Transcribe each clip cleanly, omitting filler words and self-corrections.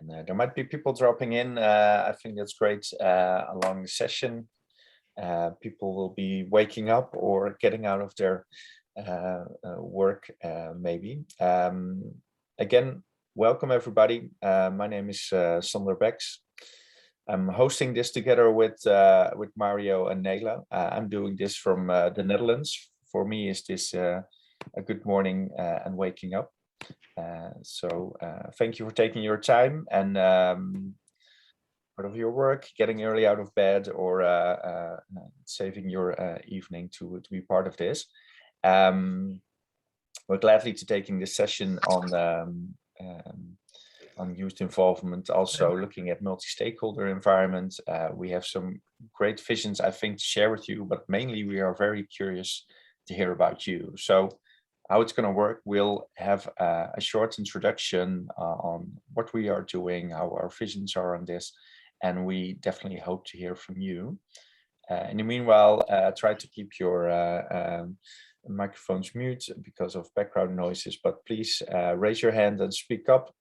And there might be people dropping in. I think that's great along the session. People will be waking up or getting out of their work, maybe. Again, welcome everybody. My name is Sander Becks. I'm hosting this together with Mario and Nela. I'm doing this from the Netherlands. For me, is this a good morning and waking up. So thank you for taking your time and part of your work, getting early out of bed, or saving your evening to be part of this. We're gladly to taking this session on youth involvement, also looking at multi-stakeholder environment. We have some great visions, I think, to share with you, but mainly we are very curious to hear about you. So how it's going to work, we'll have a short introduction on what we are doing, how our visions are on this, and we definitely hope to hear from you. In the meanwhile, try to keep your microphones mute because of background noises, but please raise your hand and speak up,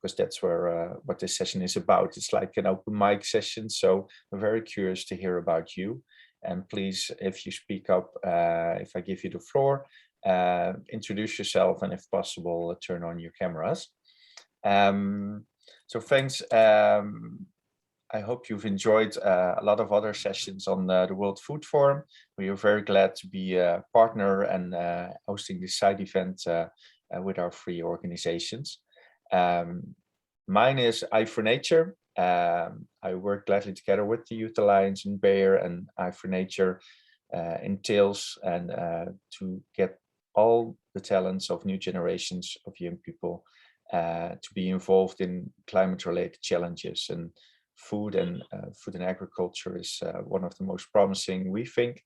because that's where what this session is about. It's like an open mic session, so we're very curious to hear about you. And please, if you speak up, if I give you the floor, introduce yourself, and if possible, turn on your cameras. So thanks. I hope you've enjoyed a lot of other sessions on the World Food Forum. We are very glad to be a partner and hosting this side event with our three organizations. Mine is i4Nature. I work gladly together with the Youth Alliance in Bayer, and i4Nature entails and to get all the talents of new generations of young people to be involved in climate-related challenges. And food and agriculture is one of the most promising, we think.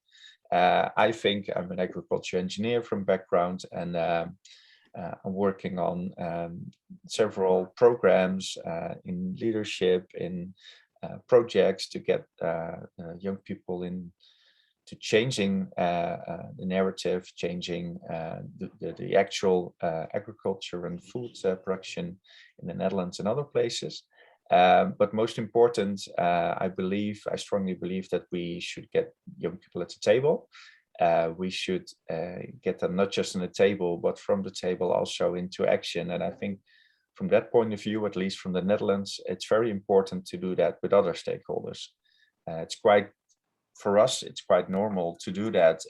I think I'm an agriculture engineer from background, and I'm working on several programs in leadership, in projects to get young people in to changing the narrative, changing the actual agriculture and food production in the Netherlands and other places. But most important, I strongly believe that we should get young people at the table. We should get them not just on the table, but from the table also into action. And I think from that point of view, at least from the Netherlands, it's very important to do that with other stakeholders. For us, it's quite normal to do that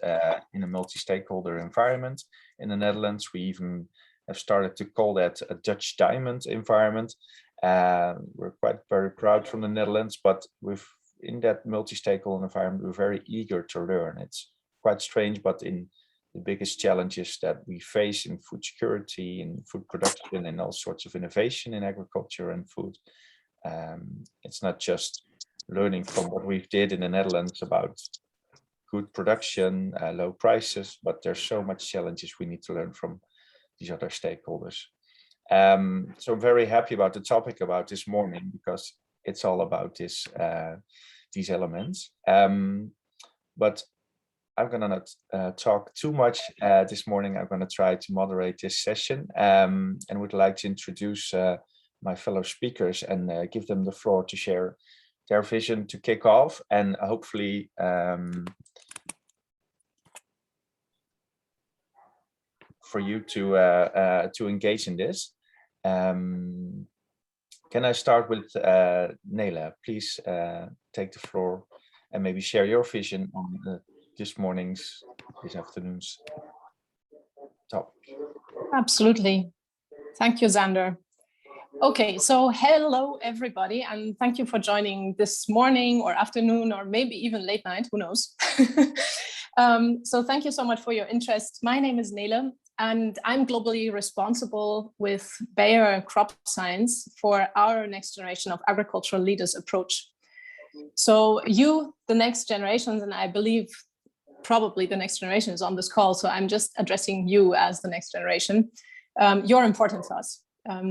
in a multi-stakeholder environment. In the Netherlands, we even have started to call that a Dutch diamond environment. We're very proud from the Netherlands, but in that multi-stakeholder environment, we're very eager to learn. It's quite strange, but in the biggest challenges that we face in food security, in food production, and all sorts of innovation in agriculture and food, it's not just learning from what we did in the Netherlands about good production, low prices, but there's so much challenges we need to learn from these other stakeholders. So I'm very happy about the topic about this morning, because it's all about these elements. But I'm gonna not talk too much this morning. I'm gonna try to moderate this session, and would like to introduce my fellow speakers and give them the floor to share their vision to kick off, and hopefully for you to engage in this. Can I start with Nela? Please take the floor and maybe share your vision on this afternoon's topic. Absolutely. Thank you, Xander. Okay, so hello everybody, and thank you for joining this morning or afternoon or maybe even late night, who knows. So thank you so much for your interest. My name is Nele, and I'm globally responsible with Bayer Crop Science for our next generation of agricultural leaders approach. So you, the next generations, and I believe probably the next generation is on this call, so I'm just addressing you as the next generation. You're important to us.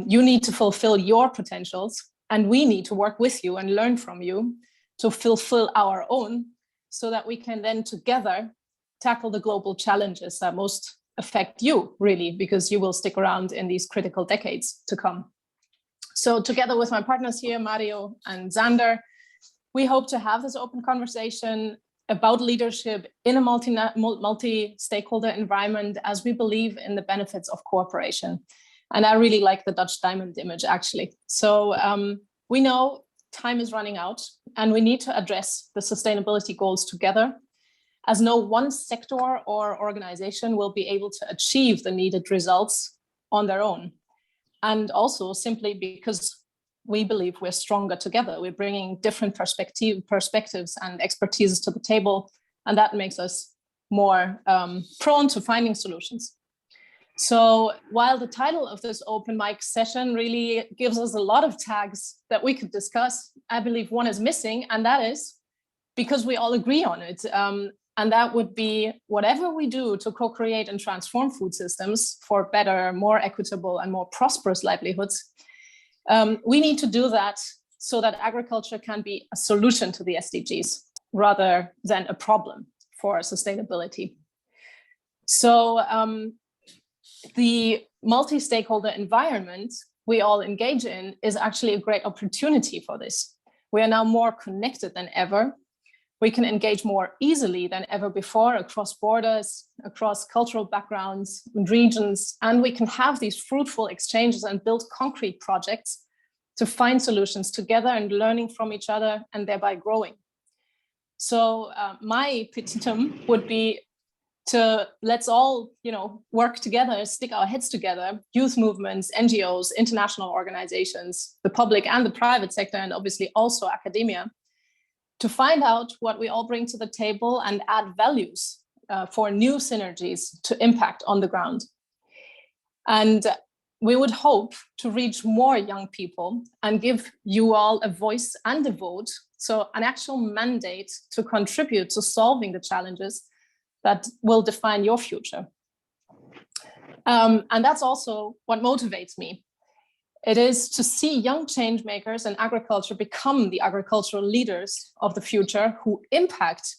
You need to fulfill your potentials, and we need to work with you and learn from you to fulfill our own, so that we can then together tackle the global challenges that most affect you, really, because you will stick around in these critical decades to come. So together with my partners here, Mario and Xander, we hope to have this open conversation about leadership in a multi-stakeholder environment, as we believe in the benefits of cooperation. And I really like the Dutch diamond image, actually. So we know time is running out and we need to address the sustainability goals together, as no one sector or organization will be able to achieve the needed results on their own. And also simply because we believe we're stronger together. We're bringing different perspectives and expertise to the table, and that makes us more prone to finding solutions. So while the title of this open mic session really gives us a lot of tags that we could discuss, I believe one is missing, and that is because we all agree on it. And that would be whatever we do to co-create and transform food systems for better, more equitable and more prosperous livelihoods, we need to do that so that agriculture can be a solution to the SDGs rather than a problem for sustainability. So the multi-stakeholder environment we all engage in is actually a great opportunity for this. We are now more connected than ever. We can engage more easily than ever before across borders, across cultural backgrounds and regions, and we can have these fruitful exchanges and build concrete projects to find solutions together and learning from each other and thereby growing. So my petitum would be to let's all, work together, stick our heads together, youth movements, NGOs, international organizations, the public and the private sector, and obviously also academia, to find out what we all bring to the table and add values for new synergies to impact on the ground. And we would hope to reach more young people and give you all a voice and a vote, so an actual mandate to contribute to solving the challenges that will define your future. And that's also what motivates me. It is to see young change makers in agriculture become the agricultural leaders of the future who impact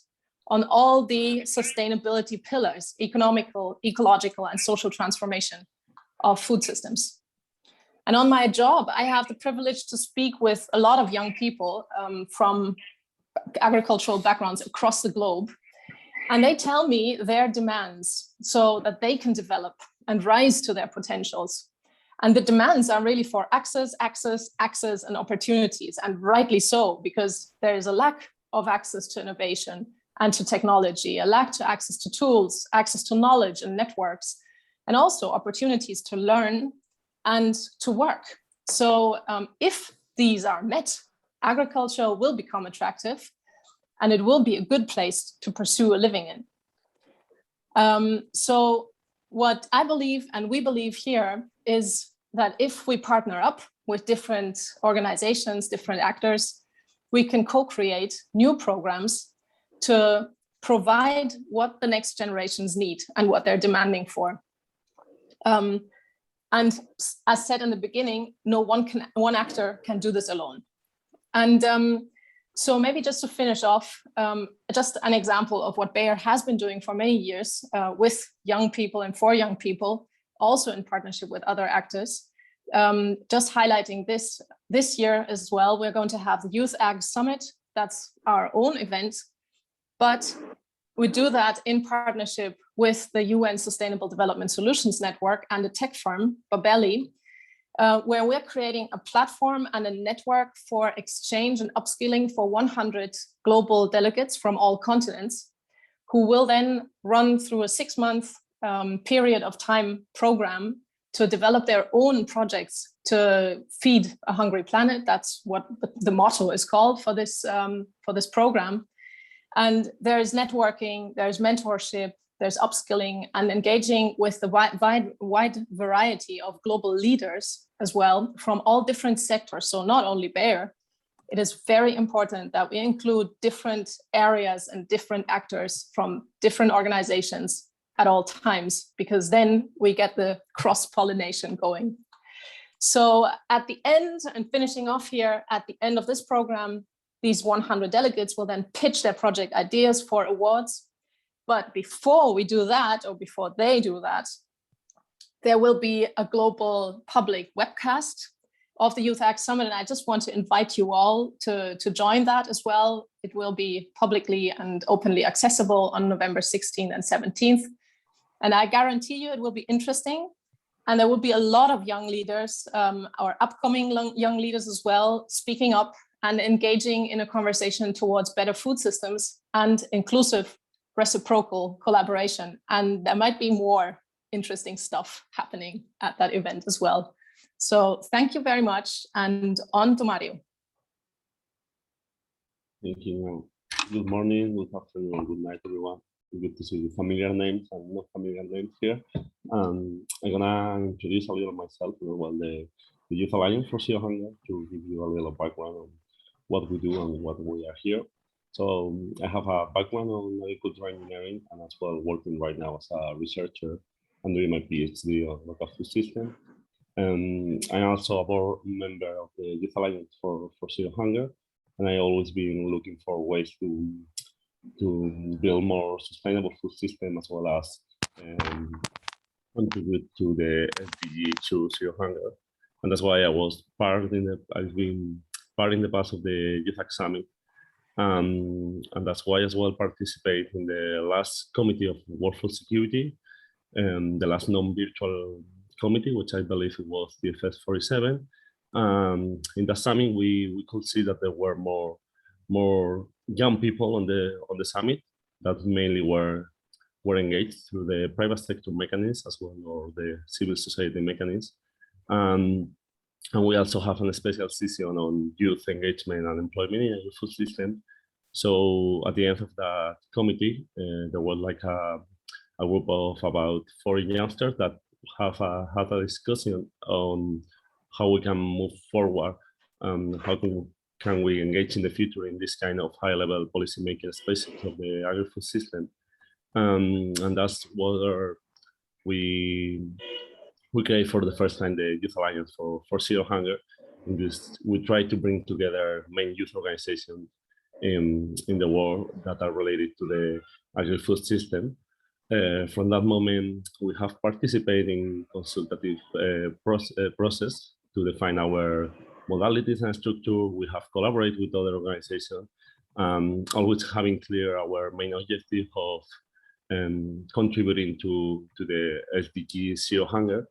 on all the sustainability pillars, economical, ecological, and social transformation of food systems. And on my job, I have the privilege to speak with a lot of young people from agricultural backgrounds across the globe. And they tell me their demands so that they can develop and rise to their potentials. And the demands are really for access, and opportunities, and rightly so, because there is a lack of access to innovation and to technology, a lack to access to tools, access to knowledge and networks, and also opportunities to learn and to work. So if these are met, agriculture will become attractive and it will be a good place to pursue a living in. So what I believe and we believe here is that if we partner up with different organizations, different actors, we can co-create new programs to provide what the next generations need and what they're demanding for. And as said in the beginning, no one actor can do this alone. And so maybe just to finish off, just an example of what Bayer has been doing for many years with young people and for young people, also in partnership with other actors. Just highlighting this year as well, we're going to have the Youth Ag Summit. That's our own event, but we do that in partnership with the UN Sustainable Development Solutions Network and the tech firm Babelli, where we're creating a platform and a network for exchange and upskilling for 100 global delegates from all continents, who will then run through a 6-month period of time program to develop their own projects to feed a hungry planet. That's what the motto is called for this program. And there's networking, there's mentorship, there's upskilling and engaging with the wide variety of global leaders as well from all different sectors. So not only Bayer, it is very important that we include different areas and different actors from different organizations at all times, because then we get the cross-pollination going. So at the end, and finishing off here, at the end of this program, these 100 delegates will then pitch their project ideas for awards. But before we do that, or before they do that, there will be a global public webcast of the Youth Act Summit, and I just want to invite you all to join that as well. It will be publicly and openly accessible on November 16th and 17th. And I guarantee you it will be interesting. And there will be a lot of young leaders, our upcoming young leaders as well, speaking up and engaging in a conversation towards better food systems and inclusive reciprocal collaboration. And there might be more interesting stuff happening at that event as well. So thank you very much, and on to Mario. Thank you. Good morning, good afternoon, good night, everyone. Good to see familiar names and not familiar names here. I'm gonna introduce a little myself, well, the Youth Alliance for Zero Hunger, to give you a little background on what we do and what we are here. So I have a background on agricultural engineering and as well working right now as a researcher and doing my PhD on local food system. I'm also a board member of the Youth Alliance for Zero Hunger, and I always been looking for ways to build more sustainable food system as well as contribute to the SDG to Zero Hunger. And that's why I've been part in the past of the Youth Act Summit. And that's why as well participate in the last committee of World Food Security, the last non-virtual committee, which I believe it was the DFS 47. In the summit, we could see that there were more young people on the summit that mainly were engaged through the private sector mechanisms as well, or the civil society mechanisms. And we also have a special session on youth engagement and employment in the food system. So at the end of that committee, there was like a group of about 40 youngsters that have had a discussion on how we can move forward, how can we engage in the future in this kind of high-level policy-making spaces of the agri-food system. And that's what we create for the first time the Youth Alliance for Zero Hunger. In this, we try to bring together main youth organizations in the world that are related to the agri-food system. From that moment, we have participated in consultative process to define our modalities and structure. We have collaborated with other organizations, always having clear our main objective of contributing to the SDG Zero Hunger,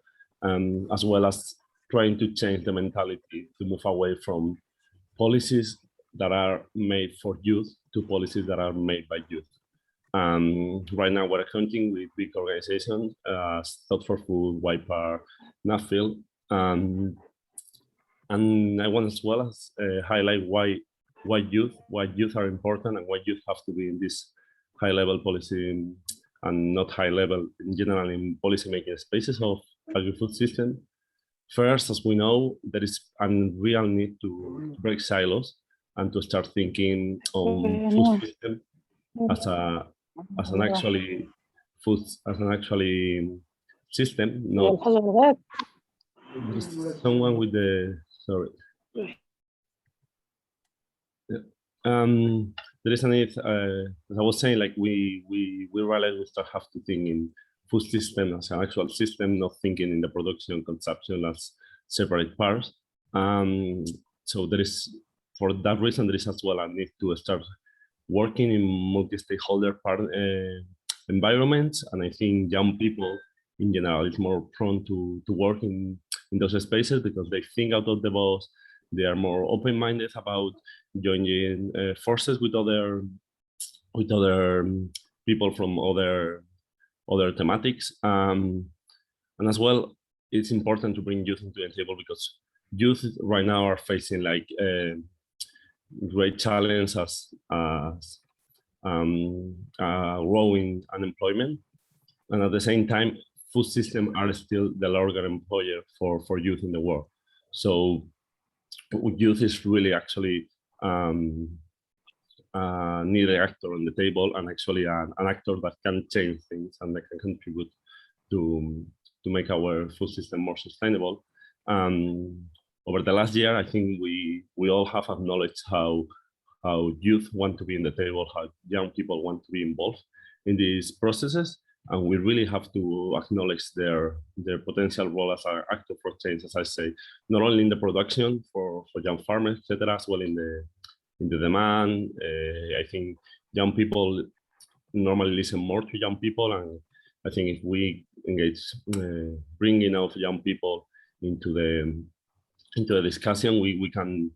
as well as trying to change the mentality to move away from policies that are made for youth to policies that are made by youth. Right now, we're accounting with big organizations, Thought for Food, YPAR, NAFIL, and I want as well as highlight why youth are important and why youth have to be in this high-level policy and not high-level in general in policy-making spaces of agri-food system. First, as we know, there is a real need to break silos and to start thinking on food system as an actually system. Not someone with the sorry. There is a need. As I was saying, like we realize we start have to think in food system as an actual system, not thinking in the production and consumption as separate parts. So there is, for that reason, there is as well a need to start working in multi-stakeholder environments, and I think young people in general is more prone to work in those spaces because they think out of the box. They are more open-minded about joining forces with other people from other thematics, and as well, it's important to bring youth into the table because youth right now are facing like great challenge as growing unemployment, and at the same time, food systems are still the larger employer for youth in the world. So youth is really actually neither actor on the table and actually an actor that can change things and that can contribute to make our food system more sustainable. Over the last year, I think we all have acknowledged how youth want to be in the table, how young people want to be involved in these processes, and we really have to acknowledge their potential role as an actor for change, as I say, not only in the production for young farmers, etc., as well in the demand. I think young people normally listen more to young people, and I think if we engage, bring enough young people into the discussion, we can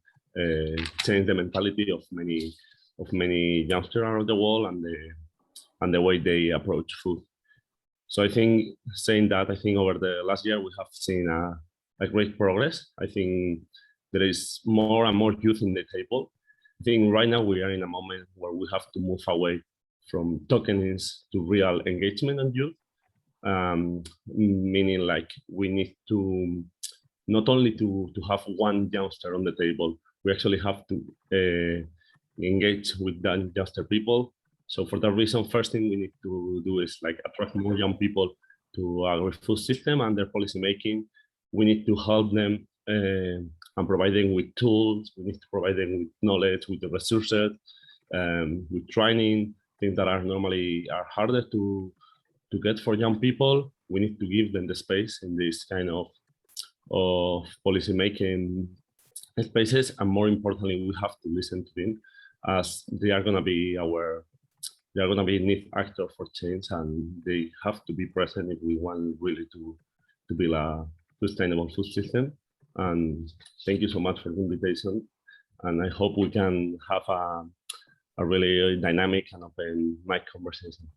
change the mentality of many youngsters around the world and the way they approach food. So I think saying that, I think over the last year we have seen a great progress. I think there is more and more youth in the table. I think right now we are in a moment where we have to move away from tokens to real engagement and youth, meaning like we need to not only to have one youngster on the table, we actually have to engage with that youngster people. So for that reason, first thing we need to do is like attract more young people to our food system and their policy making. We need to help them and provide them with tools. We need to provide them with knowledge, with the resources, with training, things that are normally harder to get for young people. We need to give them the space in this kind of policy making spaces, and more importantly, we have to listen to them, as they are going to be need actor for change, and they have to be present if we want really to build a sustainable food system. And thank you so much for the invitation, and I hope we can have a really dynamic and open mic conversation.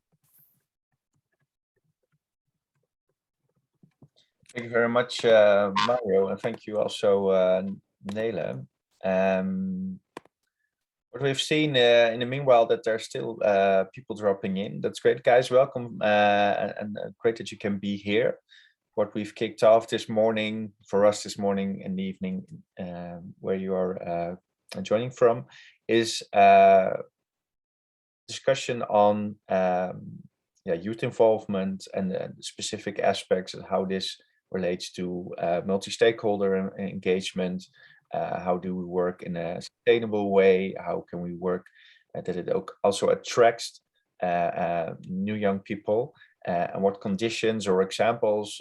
Thank you very much, Mario, and thank you also, Nele. What we've seen in the meanwhile, that there's still people dropping in. That's great, guys. Welcome, and great that you can be here. What we've kicked off this morning, for us this morning and the evening, where you are joining from, is discussion on youth involvement and specific aspects and how this relates to multi-stakeholder engagement. How do we work in a sustainable way? How can we work that it also attracts new young people? And what conditions or examples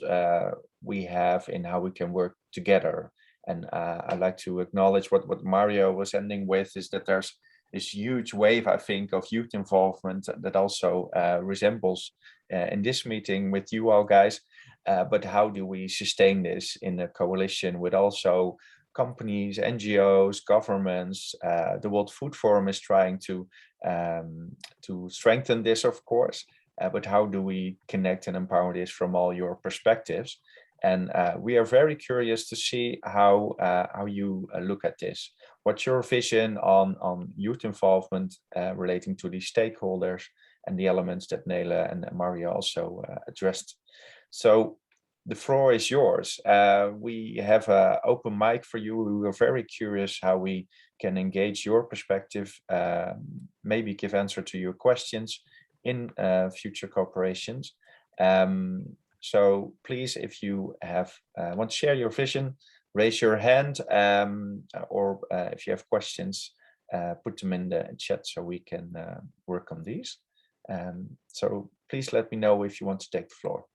we have in how we can work together. And I'd like to acknowledge what Mario was ending with, is that there's this huge wave, I think, of youth involvement that also resembles in this meeting with you all guys. But how do we sustain this in a coalition with also companies, NGOs, governments? The World Food Forum is trying to strengthen this, of course. But how do we connect and empower this from all your perspectives? And we are very curious to see how you look at this. What's your vision on youth involvement relating to these stakeholders and the elements that Nele and Mario also addressed? So the floor is yours. We have an open mic for you. We are very curious how we can engage your perspective, maybe give answer to your questions in future cooperations. So please, if you want to share your vision, raise your hand, or if you have questions, put them in the chat so we can work on these. So please let me know if you want to take the floor.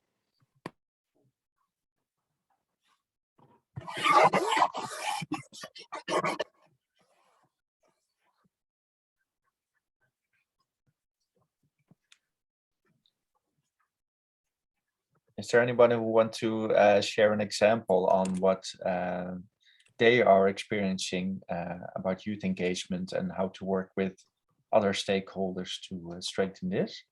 Is there anybody who wants to share an example on what they are experiencing about youth engagement and how to work with other stakeholders to strengthen this?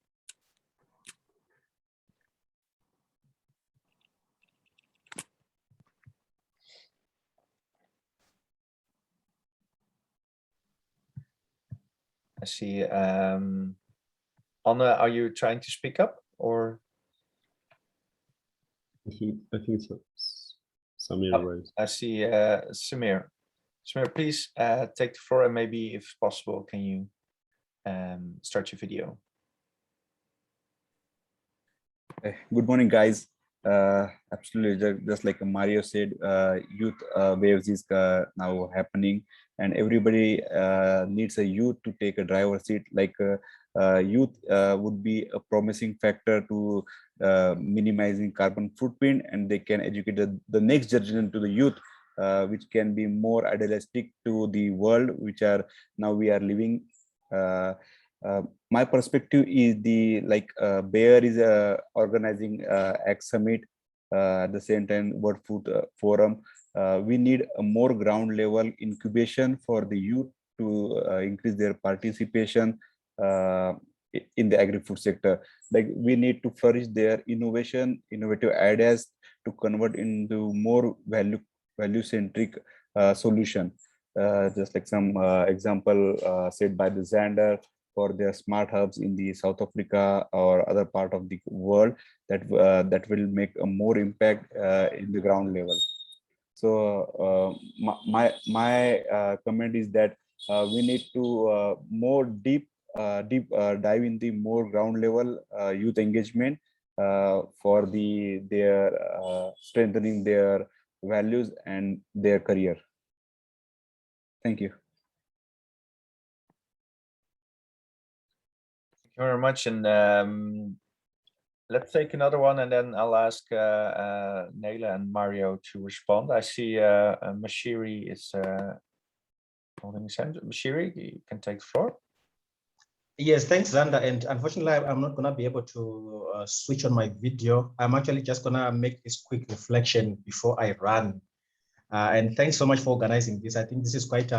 I see. Anna, are you trying to speak up, or? I think so. Samir, right? I see Samir. Samir, please take the floor, and maybe, if possible, can you start your video? Good morning, guys. Absolutely, just like Mario said, youth waves is now happening, and everybody needs a youth to take a driver's seat. Like youth would be a promising factor to minimizing carbon footprint, and they can educate the next generation to the youth, which can be more idealistic to the world which are now we are living. My perspective is the Bayer is organizing Ag Summit, at the same time World Food Forum. We need a more ground level incubation for the youth to increase their participation in the agri-food sector. Like, we need to flourish their innovative ideas to convert into more value-centric solution. Just like some example said by the Xander, for their smart hubs in the South Africa or other part of the world, that will make a more impact in the ground level. So my comment is that we need to more deep dive in the more ground level youth engagement for their strengthening their values and their career. Thank you. Thank you very much. And let's take another one, and then I'll ask Nela and Mario to respond. I see Mashiri is holding his hand. Mashiri, you can take the floor. Yes, thanks, Xander. And unfortunately, I'm not going to be able to switch on my video. I'm actually just going to make this quick reflection before I run. And thanks so much for organizing this. I think this is quite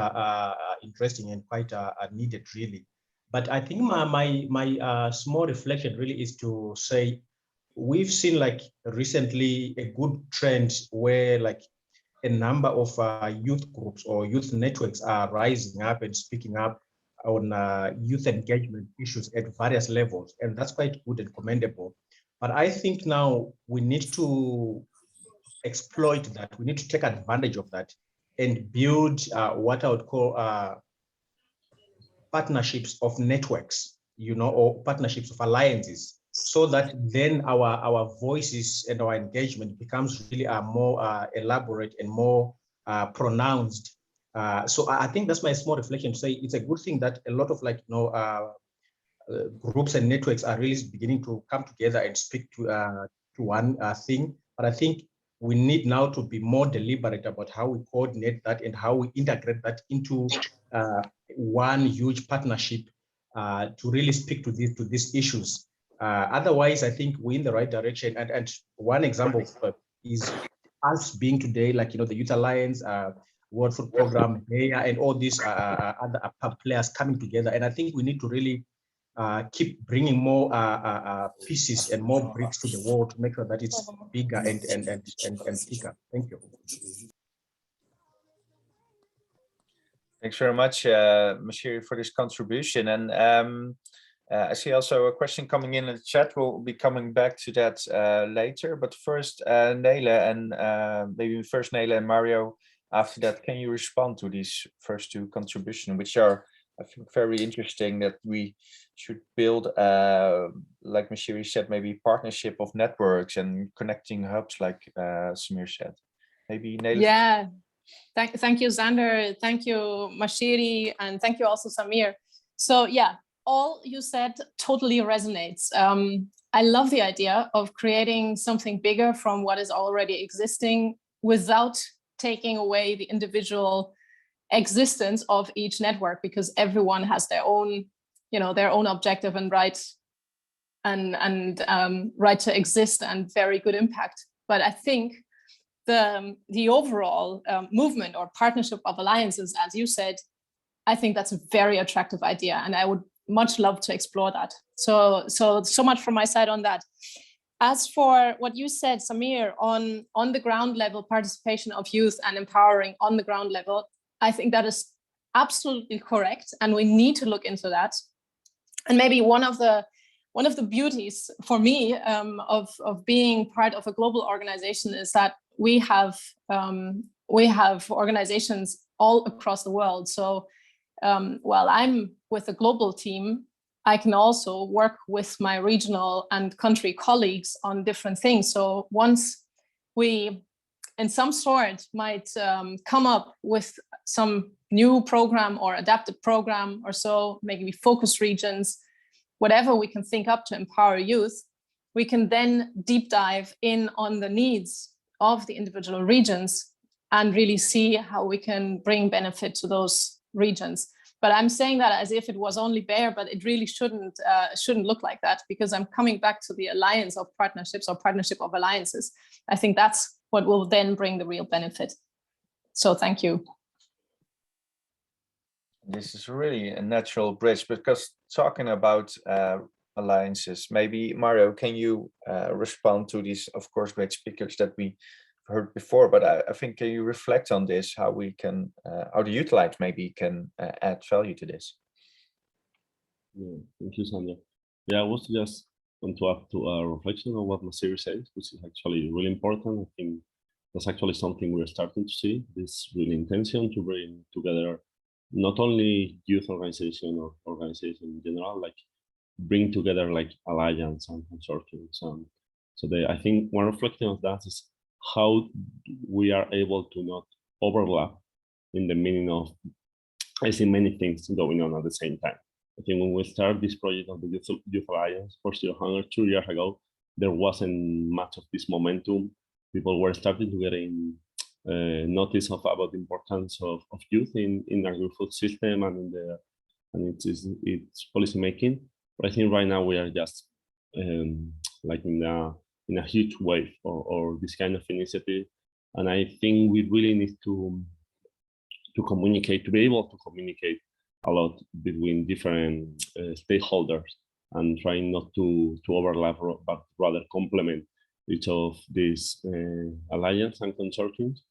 interesting and quite needed, really. But I think my small reflection really is to say, we've seen like recently a good trend where like a number of youth groups or youth networks are rising up and speaking up on youth engagement issues at various levels. And that's quite good and commendable. But I think now we need to exploit that. We need to take advantage of that and build what I would call partnerships of networks, or partnerships of alliances, so that then our voices and our engagement becomes really more elaborate and more pronounced. So I think that's my small reflection to say it's a good thing that a lot of groups and networks are really beginning to come together and speak to one thing. But I think we need now to be more deliberate about how we coordinate that and how we integrate that into one huge partnership to really speak to these issues. Otherwise, I think we're in the right direction. And one example is us being today, the Youth Alliance, World Food Program, Bayer, and all these other players coming together. And I think we need to really keep bringing more pieces and more bricks to the wall to make sure that it's bigger and thicker. Thank you. Thanks very much, Mashiri, for this contribution. And I see also a question coming in the chat. We'll be coming back to that later. But first, Nela, and maybe first Nela and Mario. After that, can you respond to these first two contributions, which are, I think, very interesting, that we should build, like Mashiri said, maybe partnership of networks and connecting hubs, like Samir said. Maybe Nela. Yeah, thank you, Xander. Thank you, Mashiri, and thank you also, Samir. So yeah, all you said totally resonates. I love the idea of creating something bigger from what is already existing without taking away the individual existence of each network, because everyone has their own, their own objective and right to exist and very good impact. But I think the overall movement or partnership of alliances, as you said, I think that's a very attractive idea, and I would much love to explore that. So much from my side on that. As for what you said, Samir, on the ground level participation of youth and empowering on the ground level, I think that is absolutely correct, and we need to look into that. And maybe one of the beauties for me of being part of a global organization is that we have organizations all across the world. So while I'm with a global team, I can also work with my regional and country colleagues on different things. So once we, in some sort, might come up with some new program or adapted program or so, maybe focus regions, whatever we can think up to empower youth, we can then deep dive in on the needs of the individual regions and really see how we can bring benefit to those regions. But I'm saying that as if it was only bare, but it really shouldn't look like that, because I'm coming back to the alliance of partnerships or partnership of alliances. I think that's what will then bring the real benefit. So thank you. This is really a natural bridge, because talking about alliances, maybe Mario, can you respond to these, of course, great speakers that we heard before, but I think, can you reflect on this, how we can, how the youth light maybe can add value to this? Yeah, thank you, Sandra. Yeah, I was just going to add to a reflection on what Masiri says, which is actually really important. I think that's actually something we're starting to see, this real intention to bring together not only youth organization or organization in general, like bring together like alliance and consortiums. So I think one reflection of that is how we are able to not overlap in the meaning of, I see many things going on at the same time. I think when we started this project of the Youth Alliance for Zero Hunger 2 years ago, there wasn't much of this momentum. People were starting to get in notice about the importance of youth in agri-food system and its policy making. But I think right now we are just like in a huge wave or this kind of initiative, and I think we really need to communicate, to be able to communicate a lot between different stakeholders and trying not to overlap, but rather complement each of these alliance and consortiums.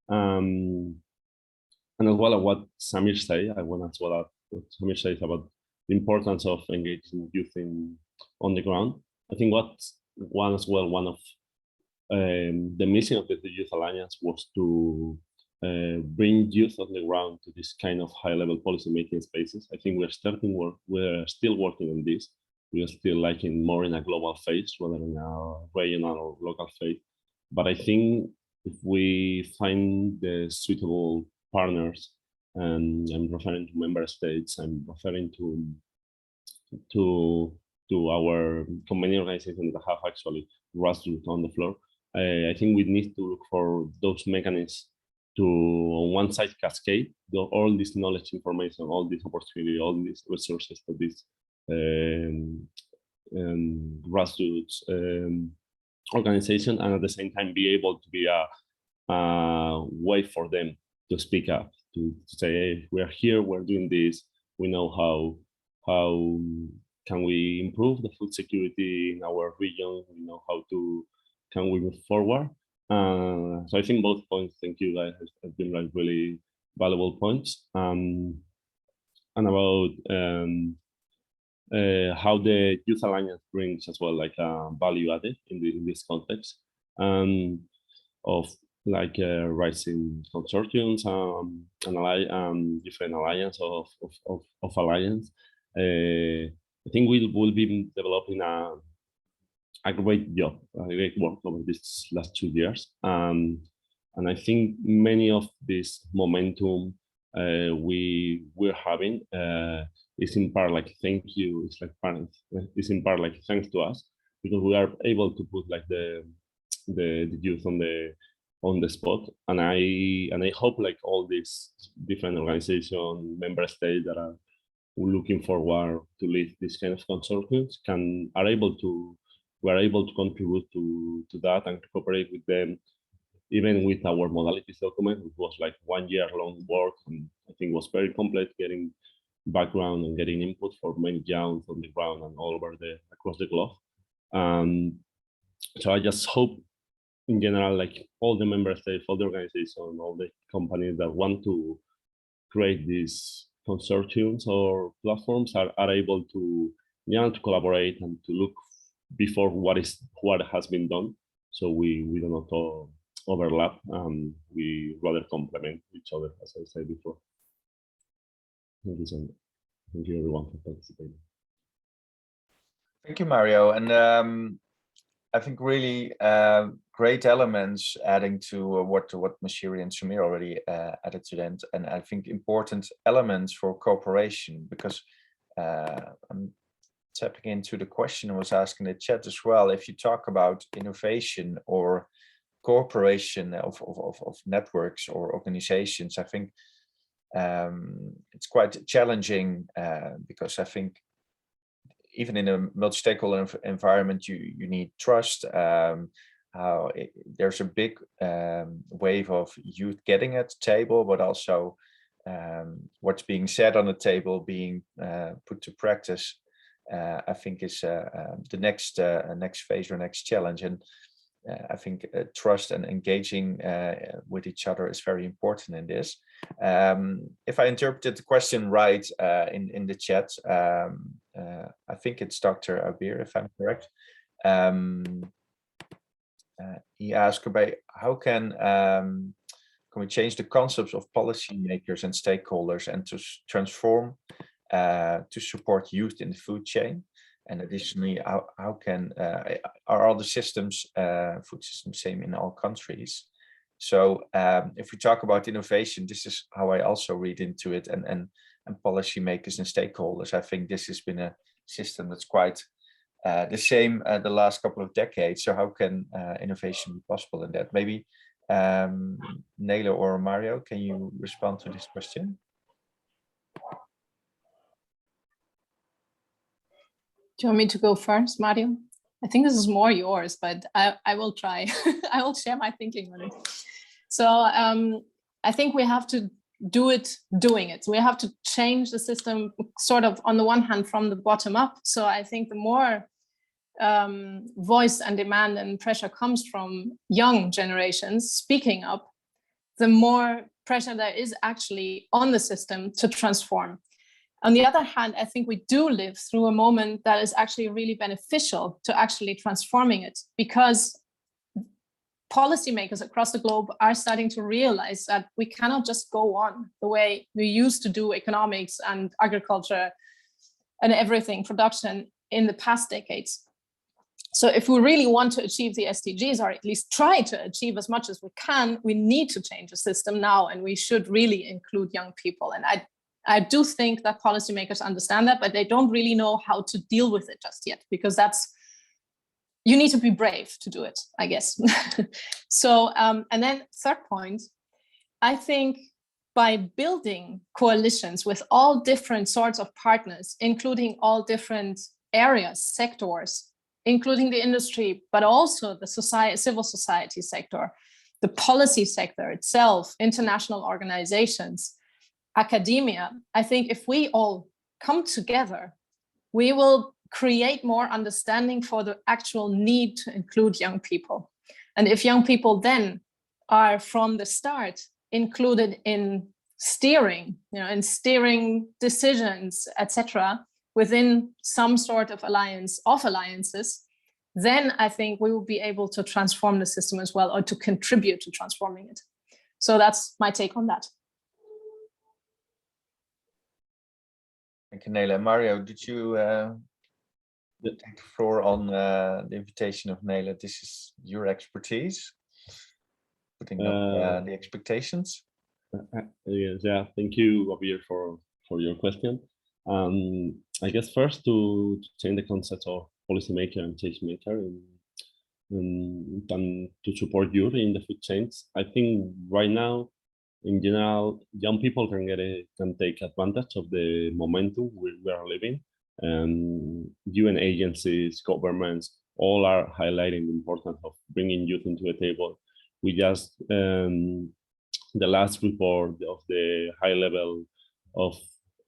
And as well as what Samir said, I want to as well add what Samir says about the importance of engaging youth on the ground. I think one of the mission of the Youth Alliance was to bring youth on the ground to this kind of high-level policy-making spaces. I think we're still working on this. We are still more in a global phase rather than a regional or local phase. But I think if we find the suitable partners, and I'm referring to member states, I'm referring to our community organizations that have actually grassroots on the floor, I think we need to look for those mechanisms to, on one side, cascade all this knowledge, information, all this opportunity, all these resources to this grassroots organization, and at the same time be able to be a way for them to speak up, to say, hey, we're here, we're doing this, we know how can we improve the food security in our region, we know can we move forward. So I think both points, thank you guys, have been like really valuable points. And about how the Youth Alliance brings as well like value added in this context of like rising consortiums and different alliance of alliance. I think we will be developing a great job, a great work over these last 2 years. And I think many of this momentum we're having is in part like thank you. It's like parents. It's in part like thanks to us, because we are able to put like the youth on the spot. And I hope like all these different organizations, member states that are looking forward to lead this kind of consortiums are able to contribute to that and to cooperate with them, even with our modalities document, which was like 1 year long work, and I think was very complex getting background and getting input for many young on the ground and all over across the globe. So I just hope in general, like all the member states, all the organizations, all the companies that want to create these consortiums or platforms are able to collaborate and to look before what has been done, so we do not overlap. We rather complement each other, as I said before. Thank you, Sandra. Thank you everyone for participating. Thank you, Mario. And I think really great elements adding to what Masiri and Samir already added to that, and I think important elements for cooperation, because tapping into the question I was asking in the chat as well, if you talk about innovation or cooperation of networks or organizations, I think it's quite challenging because I think even in a multi-stakeholder environment, you need trust. There's a big wave of youth getting at the table, but also what's being said on the table being put to practice. I think is the next phase or next challenge, and I think trust and engaging with each other is very important in this. If I interpreted the question right in the chat, I think it's Dr. Abir, if I'm correct. He asked about how can we change the concepts of policymakers and stakeholders and to transform to support youth in the food chain, and additionally, how can are all the systems, food systems, same in all countries? So if we talk about innovation, this is how I also read into it, and policymakers and stakeholders. I think this has been a system that's quite the same the last couple of decades. So how can innovation be possible in that? Maybe Nele or Mario, can you respond to this question? Do you want me to go first, Mario? I think this is more yours, but I will try. I will share my thinking on it. So I think we have to do it doing it. We have to change the system sort of on the one hand from the bottom up. So I think the more voice and demand and pressure comes from young generations speaking up, the more pressure there is actually on the system to transform. On the other hand, I think we do live through a moment that is actually really beneficial to actually transforming it, because policymakers across the globe are starting to realize that we cannot just go on the way we used to do economics and agriculture and everything, production, in the past decades. So if we really want to achieve the SDGs, or at least try to achieve as much as we can, we need to change the system now, and we should really include young people. And I do think that policymakers understand that, but they don't really know how to deal with it just yet, because you need to be brave to do it, I guess. So, and then third point, I think by building coalitions with all different sorts of partners, including all different areas, sectors, including the industry, but also the civil society sector, the policy sector itself, international organizations, academia, I think if we all come together, we will create more understanding for the actual need to include young people. And if young people then are from the start included in steering, in steering decisions, etc., within some sort of alliances, then I think we will be able to transform the system as well, or to contribute to transforming it. So that's my take on that. Thank you, Nele. Mario, did you take the floor on the invitation of Nele? This is your expertise, putting up the expectations. Yes, yeah, thank you, Abir, for your question. I guess first to change the concept of policymaker and change maker and to support youth in the food chains. I think right now, in general, young people can take advantage of the momentum we are living. UN agencies, governments, all are highlighting the importance of bringing youth into the table. We just, the last report of the high level of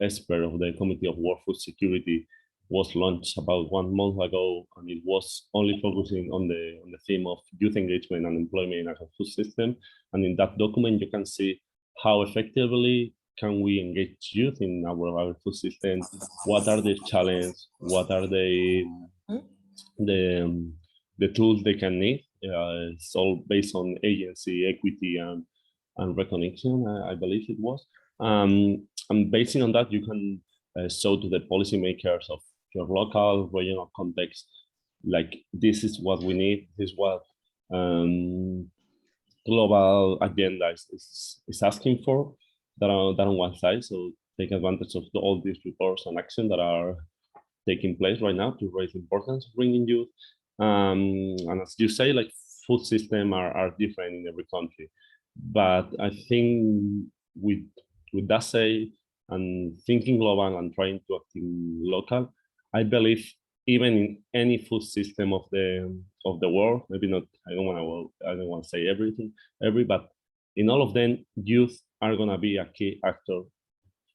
expert of the Committee of World Food Security was launched about 1 month ago, and it was only focusing on the theme of youth engagement and employment in our food system. And in that document, you can see how effectively can we engage youth in our food system. What are the challenges? What are the tools they can need? It's all based on agency, equity, and recognition, I believe it was. And basing on that, you can show to the policymakers of your local, regional context, like this is what we need, this is what global agenda is asking for, that on one side. So take advantage of all these reports and action that are taking place right now to raise the importance of bringing youth. And as you say, like food systems are different in every country. But I think with that say, and thinking global and trying to act local, I believe even in any food system of the world, maybe not, I don't want to say everything, but in all of them, youth are gonna be a key actor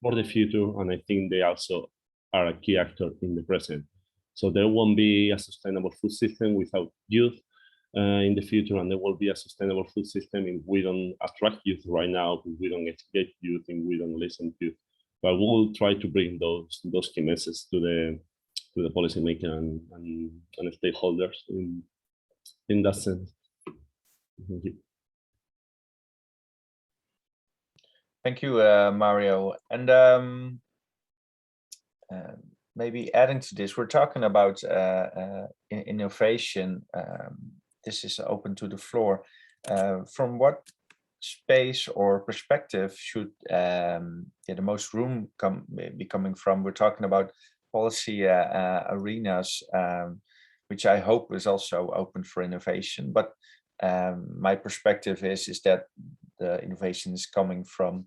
for the future, and I think they also are a key actor in the present. So there won't be a sustainable food system without youth in the future, and there will be a sustainable food system if we don't attract youth right now, if we don't educate youth, and we don't listen to youth. But we'll try to bring those key messages to the policymaker and stakeholders in that sense. Thank you. Thank you, Mario. And maybe adding to this, we're talking about innovation. This is open to the floor. From what space or perspective should the most room be coming from? We're talking about policy arenas, which I hope is also open for innovation. But my perspective is that the innovation is coming from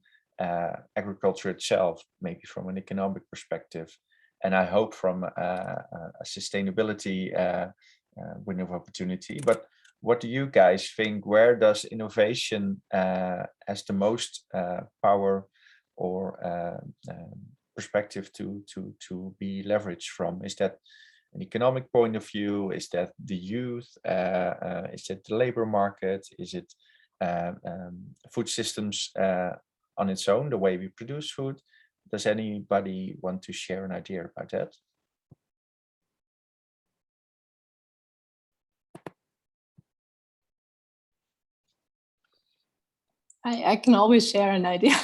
agriculture itself, maybe from an economic perspective, and I hope from a sustainability window of opportunity. But what do you guys think? Where does innovation has the most power or perspective to be leveraged from? Is that an economic point of view? Is that the youth? Is it the labor market? Is it food systems on its own, the way we produce food? Does anybody want to share an idea about that? I can always share an idea.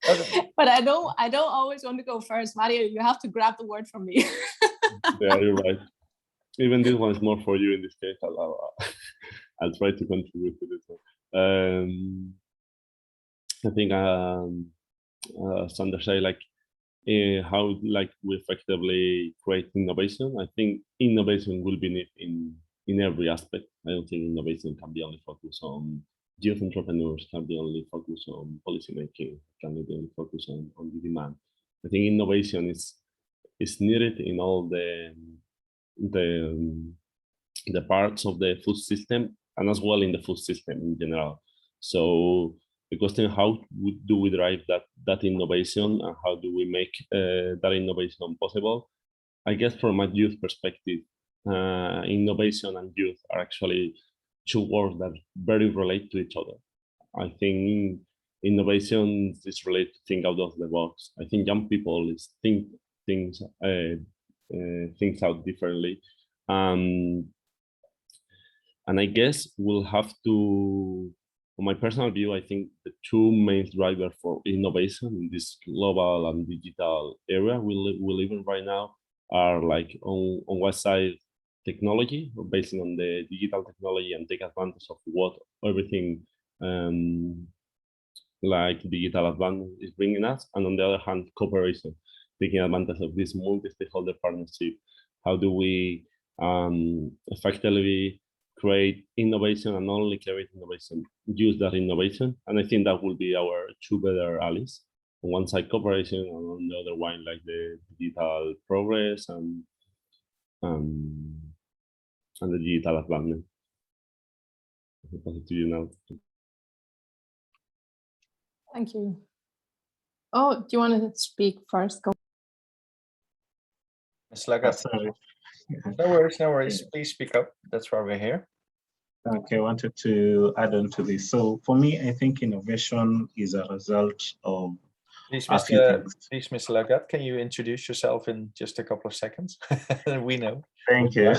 Okay. But I don't always want to go first. Mario, you have to grab the word from me. Yeah, you're right. Even this one is more for you in this case. I'll try to contribute to this one. I think Sander said, like how we effectively create innovation. I think innovation will be needed in every aspect. I don't think innovation can be only focused on youth entrepreneurs, can be only focused on policy making, can be only focused on the demand. I think innovation is needed in all the parts of the food system, and as well in the food system in general. So the question, how do we drive that innovation, and how do we make that innovation possible? I guess from a youth perspective, innovation and youth are actually two words that very relate to each other. I think innovation is related to think out of the box. I think young people think things out differently. And I guess we'll have to, from my personal view, I think the two main drivers for innovation in this global and digital area we live in right now are, like, on one side, technology, based on the digital technology and take advantage of what everything like digital advantage is bringing us, and on the other hand, cooperation, taking advantage of this multi-stakeholder partnership. How do we effectively create innovation, and not only create innovation, use that innovation? And I think that will be our two better allies. On one side, cooperation, and on the other one, like the digital progress and the digital advancement. I'll pass it to you now. Thank you. Oh, do you want to speak first? Go. Ms. Lagat. Sorry. No worries, no worries. Please speak up. That's why we're here. Okay, I wanted to add on to this. So for me, I think innovation is a result of Please, Mr. Lagat, can you introduce yourself in just a couple of seconds? We know. Thank you.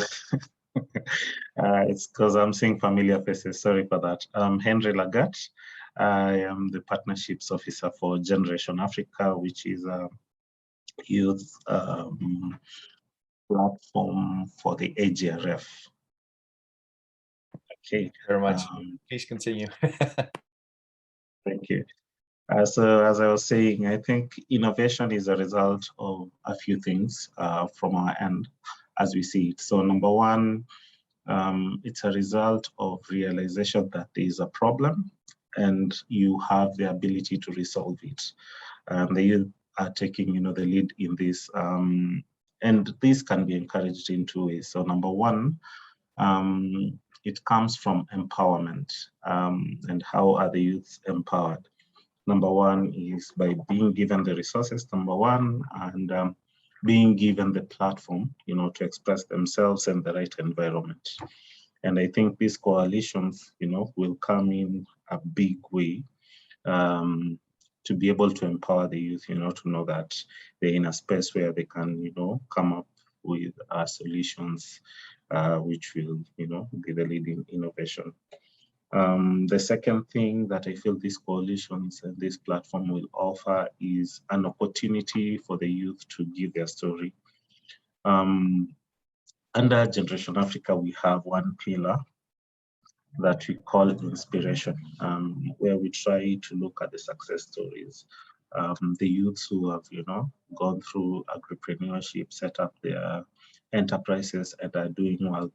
It's because I'm seeing familiar faces. Sorry for that. I'm Henry Lagat. I am the Partnerships Officer for Generation Africa, which is a youth platform for the AGRF. Okay. Thank you very much. Please continue. Thank you. So as I was saying, I think innovation is a result of a few things from our end as we see it. So number one, it's a result of realization that there is a problem and you have the ability to resolve it. The youth are taking, the lead in this, and this can be encouraged in two ways. So number one, it comes from empowerment, and how are the youth empowered? Number one is by being given the resources, number one, and being given the platform, to express themselves and the right environment. And I think these coalitions, will come in a big way to be able to empower the youth, to know that they're in a space where they can, come up with solutions which will, be the leading innovation. The second thing that I feel these coalitions and this platform will offer is an opportunity for the youth to give their story. Under Generation Africa, we have one pillar that we call inspiration, where we try to look at the success stories. The youths who have, gone through agripreneurship, set up their enterprises and are doing well.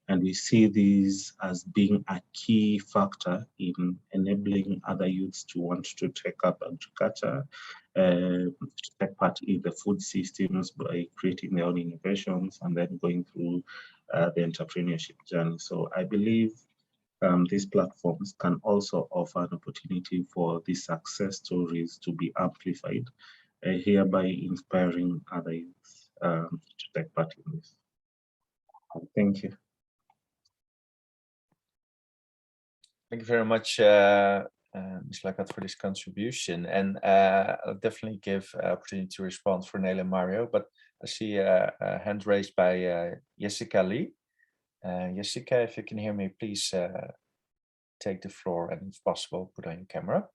And we see these as being a key factor in enabling other youths to want to take up agriculture, to take part in the food systems by creating their own innovations and then going through the entrepreneurship journey. So I believe these platforms can also offer an opportunity for these success stories to be amplified, hereby inspiring other youths to take part in this. Thank you. Thank you very much, Ms. Lagat, for this contribution. And I'll definitely give opportunity to respond for Nele and Mario, but I see a hand raised by Jessica Lee. Jessica, if you can hear me, please take the floor and if possible, put on your camera.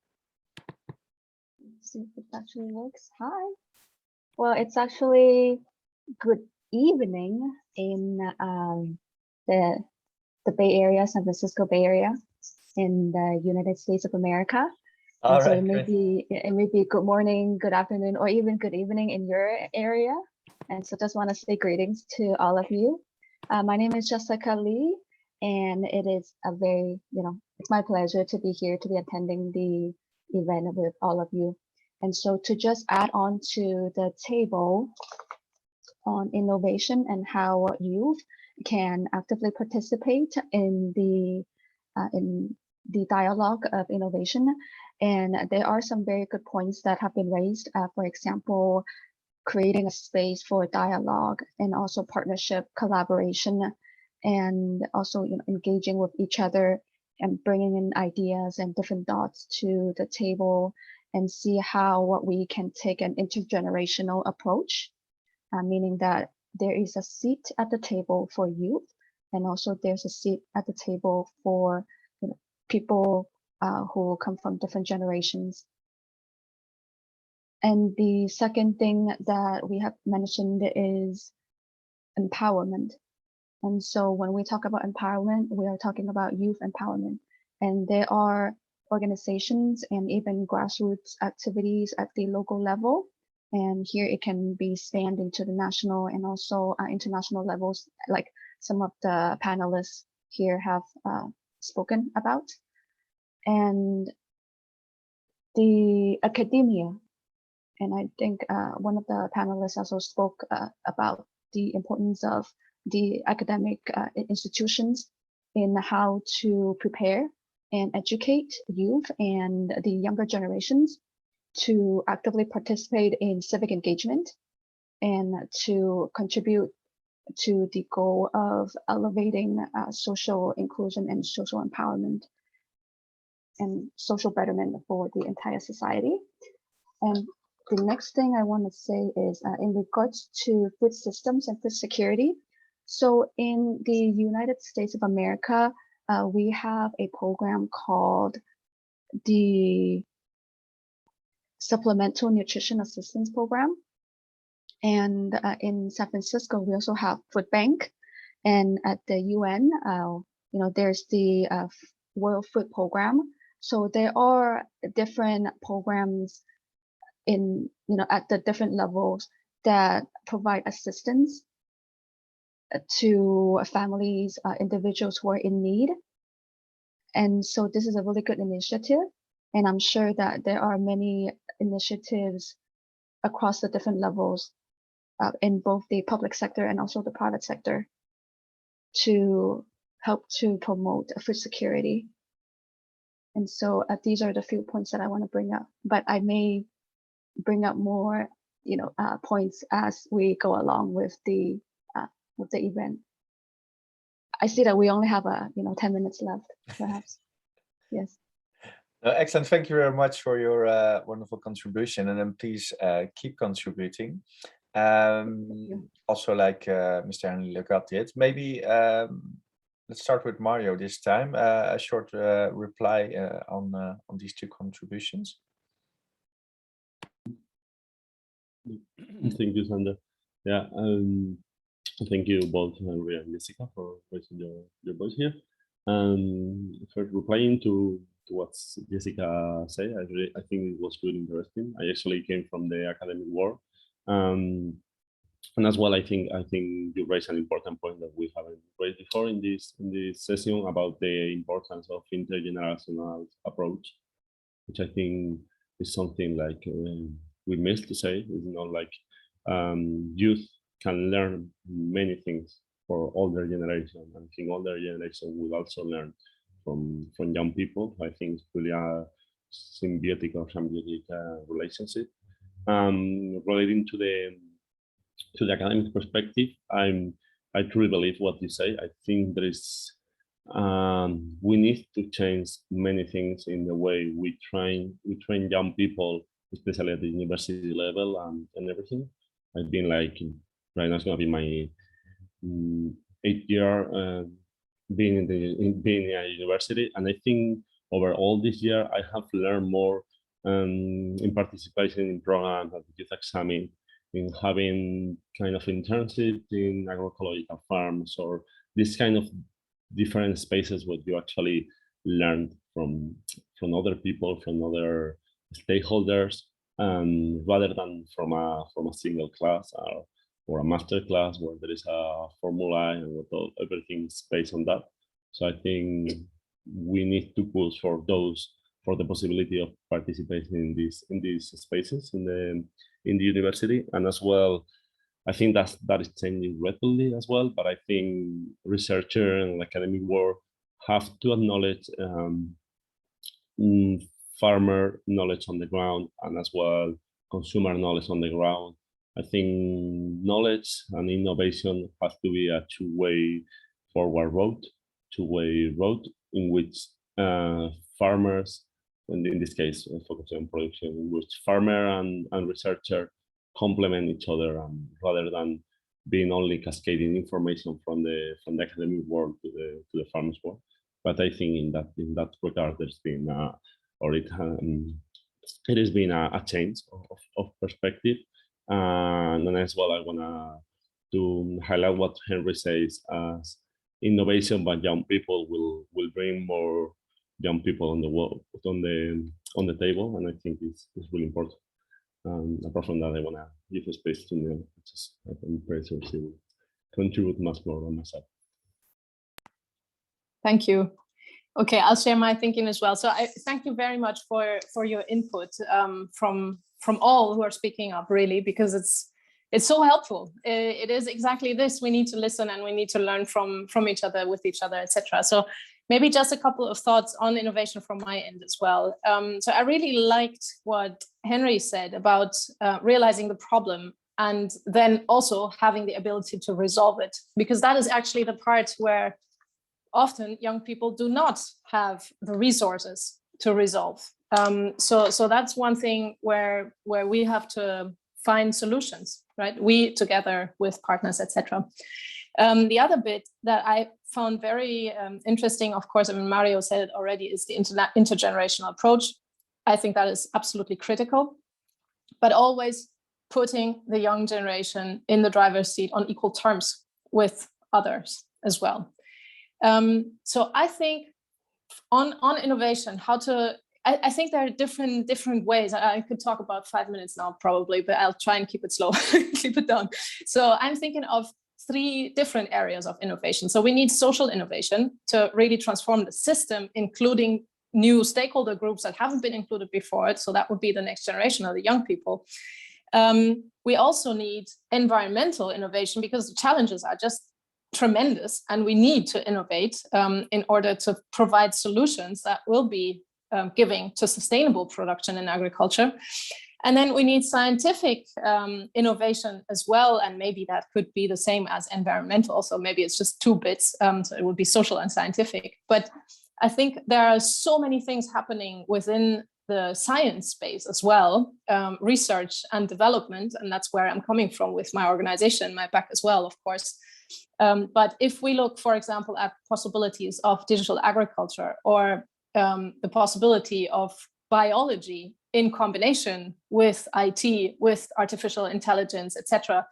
Let's see if it actually works. Hi. Well, it's actually good evening in the Bay Area, San Francisco Bay Area in the United States of America. And so it may be good morning, good afternoon, or even good evening in your area. And so just want to say greetings to all of you. My name is Jessica Lee, and it is a very, it's my pleasure to be here, to be attending the event with all of you. And so to just add on to the table on innovation and how youth can actively participate in the dialogue of innovation. And there are some very good points that have been raised. For example, creating a space for dialogue and also partnership, collaboration, and also engaging with each other and bringing in ideas and different thoughts to the table and see how we can take an intergenerational approach, meaning that there is a seat at the table for youth, and also there's a seat at the table for people who come from different generations. And the second thing that we have mentioned is empowerment. And so when we talk about empowerment, we are talking about youth empowerment. And there are organizations and even grassroots activities at the local level. And here it can be expanding to the national and also international levels, like some of the panelists here have spoken about. And the academia, and I think one of the panelists also spoke about the importance of the academic institutions in how to prepare and educate youth and the younger generations to actively participate in civic engagement and to contribute to the goal of elevating social inclusion and social empowerment and social betterment for the entire society. And the next thing I want to say is in regards to food systems and food security. So in the United States of America, we have a program called the Supplemental Nutrition Assistance Program. And in San Francisco, we also have Food Bank. And at the UN, there's the World Food Program, So there are different programs in, at the different levels that provide assistance to families, individuals who are in need. And so this is a really good initiative. And I'm sure that there are many initiatives across the different levels in both the public sector and also the private sector to help to promote food security. And so these are the few points that I want to bring up, but I may bring up more, points as we go along with the event. I see that we only have 10 minutes left, perhaps. Yes. Excellent. Thank you very much for your wonderful contribution, and then please keep contributing. Also, like Mr. Henry Legat did, maybe let's start with Mario this time. A short reply on these two contributions. Thank you, Sander. Yeah, thank you both, Henry and Jessica, for raising your voice here. First, replying to what Jessica said, I think it was really interesting. I actually came from the academic world, and as well, I think you raised an important point that we haven't raised before in this session about the importance of intergenerational approach, which I think is something like we missed to say. It's not like youth can learn many things for older generation, and I think older generation will also learn from young people. I think it's really a symbiotic relationship. Relating to the academic perspective, I truly believe what you say. I think there is we need to change many things in the way we train young people, especially at the university level and everything. I've been like, right now it's gonna be my 8th year being in a university, and I think over all this year I have learned more in participation in programs at the Youth Examine, in having kind of internships in agroecological farms, or this kind of different spaces where you actually learn from other people, from other stakeholders, rather than from a single class or a master class where there is a formula and everything is based on that. So I think we need to push for the possibility of participating in these spaces in the university. And as well, I think that is changing rapidly as well. But I think researchers and academic world have to acknowledge farmer knowledge on the ground, and as well consumer knowledge on the ground. I think knowledge and innovation has to be a two-way road in which farmers, and in this case focusing on production, in which farmer and researcher complement each other, rather than being only cascading information from the academic world to the farmers world. But I think in that regard, there's been it has been a change of perspective. And then as well, I want to highlight what Henry says as innovation by young people will bring more young people on the world on the table, and I think it's really important. Apart from that, I want to give a space to Neil. I'm pretty sure she will contribute much more on myself. Thank you. Okay, I'll share my thinking as well. So I thank you very much for your input from all who are speaking up, really, because it's so helpful. It is exactly this. We need to listen and we need to learn from each other, with each other, etc. So maybe just a couple of thoughts on innovation from my end as well. So I really liked what Henry said about realizing the problem and then also having the ability to resolve it, because that is actually the part where often young people do not have the resources to resolve. So that's one thing where we have to find solutions, right? We together with partners, etc. The other bit that I found very interesting, of course, I mean, Mario said it already, is the intergenerational approach. I think that is absolutely critical, but always putting the young generation in the driver's seat on equal terms with others as well. So I think on innovation, how to, I think there are different ways. I could talk about 5 minutes now probably, but I'll try and keep it slow, keep it down. So I'm thinking of 3 different areas of innovation. So we need social innovation to really transform the system, including new stakeholder groups that haven't been included before. So that would be the next generation of the young people. We also need environmental innovation because the challenges are just tremendous, and we need to innovate in order to provide solutions that will be giving to sustainable production in agriculture. And then we need scientific innovation as well, and maybe that could be the same as environmental, so maybe it's just 2 bits, so it would be social and scientific. But I think there are so many things happening within the science space as well, research and development, and that's where I'm coming from with my organization, my back as well, of course. But if we look, for example, at possibilities of digital agriculture, or the possibility of biology in combination with IT, with artificial intelligence, etc.,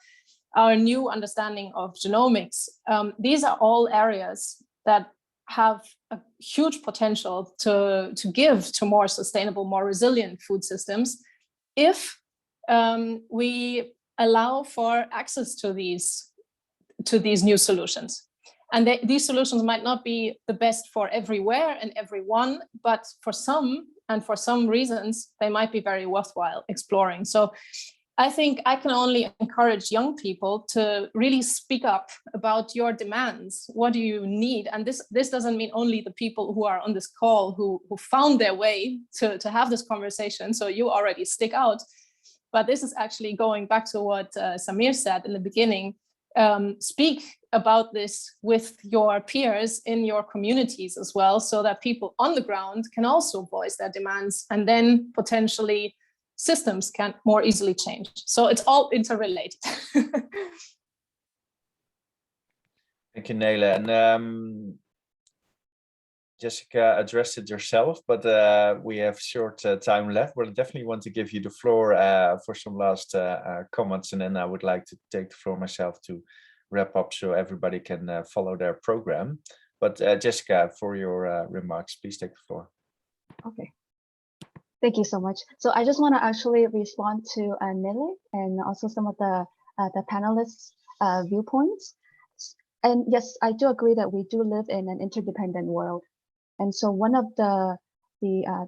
our new understanding of genomics, these are all areas that have a huge potential to give to more sustainable, more resilient food systems if we allow for access to these new solutions. And these solutions might not be the best for everywhere and everyone, but for some, and for some reasons, they might be very worthwhile exploring. So I think I can only encourage young people to really speak up about your demands. What do you need? And this doesn't mean only the people who are on this call who found their way to have this conversation. So you already stick out. But this is actually going back to what Samir said in the beginning. Speak about this with your peers in your communities as well, so that people on the ground can also voice their demands, and then potentially systems can more easily change. So it's all interrelated. Thank you, Nele. And Jessica addressed it yourself, but we have short time left. But I definitely want to give you the floor for some last comments, and then I would like to take the floor myself to wrap up so everybody can follow their program. But Jessica, for your remarks, please take the floor. Okay. Thank you so much. So I just want to actually respond to Nele and also some of the panelists' viewpoints. And yes, I do agree that we do live in an interdependent world. And so one of the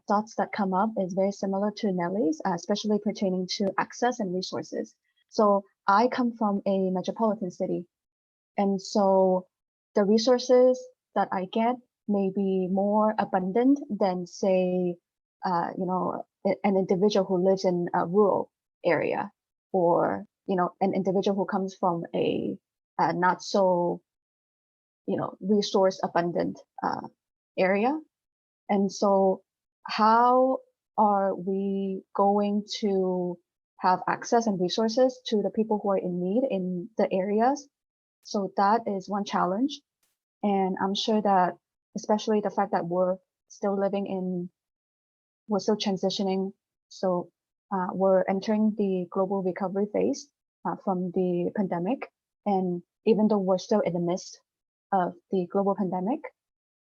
thoughts that come up is very similar to Nele's, especially pertaining to access and resources. So I come from a metropolitan city, and so the resources that I get may be more abundant than, say, an individual who lives in a rural area, or an individual who comes from a not so resource abundant area. And so how are we going to have access and resources to the people who are in need in the areas? So that is one challenge. And I'm sure that, especially the fact that we're still transitioning. So we're entering the global recovery phase from the pandemic. And even though we're still in the midst of the global pandemic,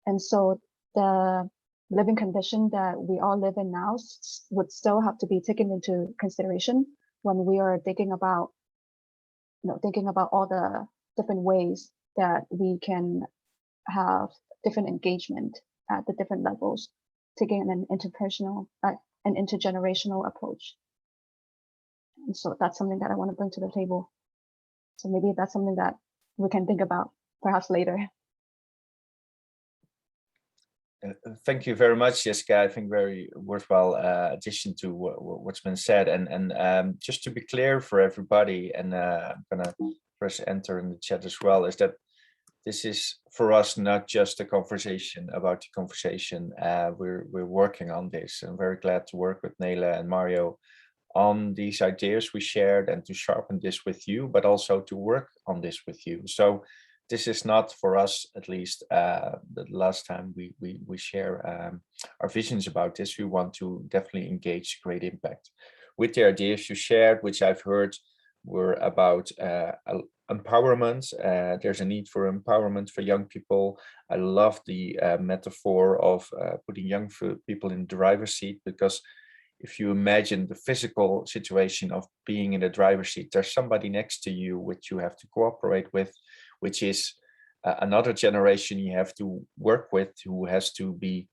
and so the living condition that we all live in now would still have to be taken into consideration when we are thinking about all the different ways that we can have different engagement at the different levels, taking an interpersonal, an intergenerational approach. And so that's something that I want to bring to the table. So maybe that's something that we can think about perhaps later. Thank you very much, Jessica. I think very worthwhile addition to what's been said. And just to be clear for everybody, and I'm gonna press enter in the chat as well, is that this is for us not just a conversation about the conversation. We're working on this. I'm very glad to work with Nele and Mario on these ideas we shared and to sharpen this with you, but also to work on this with you. So this is not for us, at least the last time we share our visions about this. We want to definitely engage Great Impact with the ideas you shared, which I've heard were about empowerment. There's a need for empowerment for young people. I love the metaphor of putting young people in the driver's seat, because if you imagine the physical situation of being in the driver's seat, there's somebody next to you which you have to cooperate with, which is another generation you have to work with, who has to be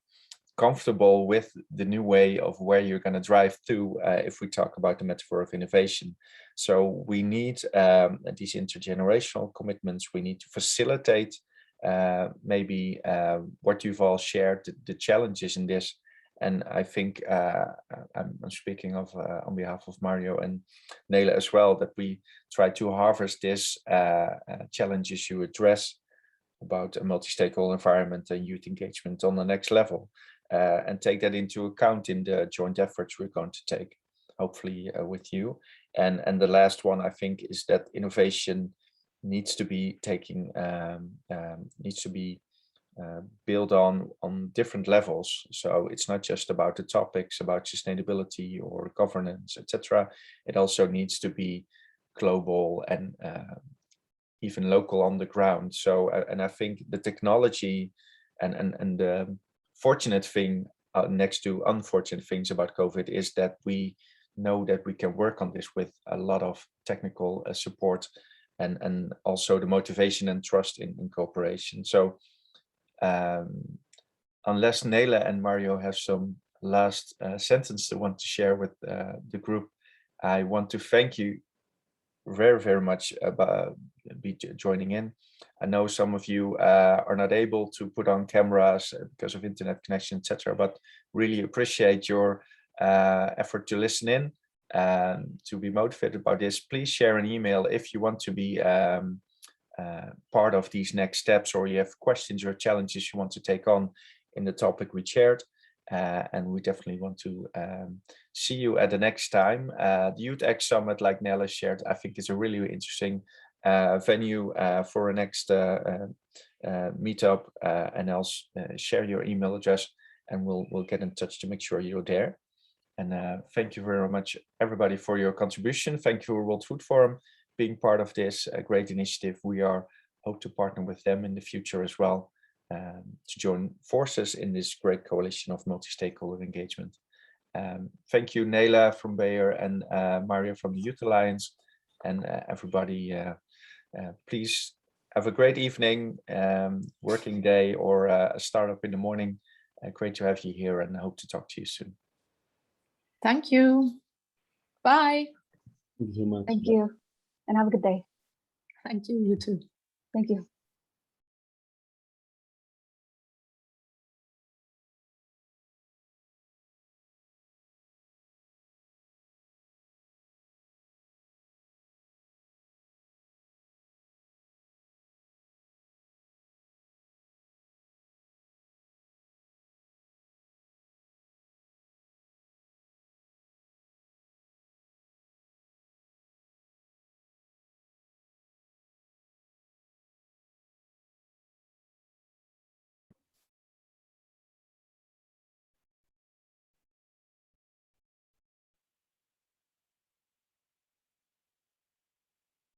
comfortable with the new way of where you're going to drive to, if we talk about the metaphor of innovation. So we need these intergenerational commitments. We need to facilitate maybe what you've all shared, the challenges in this. And I think I'm speaking of on behalf of Mario and Nele as well, that we try to harvest this challenges you address about a multi-stakeholder environment and youth engagement on the next level. And take that into account in the joint efforts we're going to take, hopefully with you. And the last one, I think, is that innovation needs to be built on different levels. So it's not just about the topics about sustainability or governance, etc. It also needs to be global and even local on the ground. So, and I think the technology and the fortunate thing next to unfortunate things about COVID is that we know that we can work on this with a lot of technical support and also the motivation and trust in cooperation. So unless Nele and Mario have some last sentence they want to share with the group, I want to thank you very, very much about joining in. I know some of you are not able to put on cameras because of internet connection, etc., but really appreciate your effort to listen in and to be motivated by this. Please share an email if you want to be part of these next steps, or you have questions or challenges you want to take on in the topic we shared. And we definitely want to see you at the next time. The Youth X Summit, like Nele shared, I think is a really interesting venue for a next meetup, and I'll share your email address and we'll get in touch to make sure you're there. And thank you very much, everybody, for your contribution. Thank you, World Food Forum, being part of this great initiative. We hope to partner with them in the future as well, to join forces in this great coalition of multi-stakeholder engagement. Thank you, Nele from Bayer and Mario from the Youth Alliance, and everybody. Please have a great evening, working day, or a startup in the morning. Great to have you here, and I hope to talk to you soon. Thank you. Bye. Thank you so much. Thank you, and have a good day. Thank you. You too. Thank you.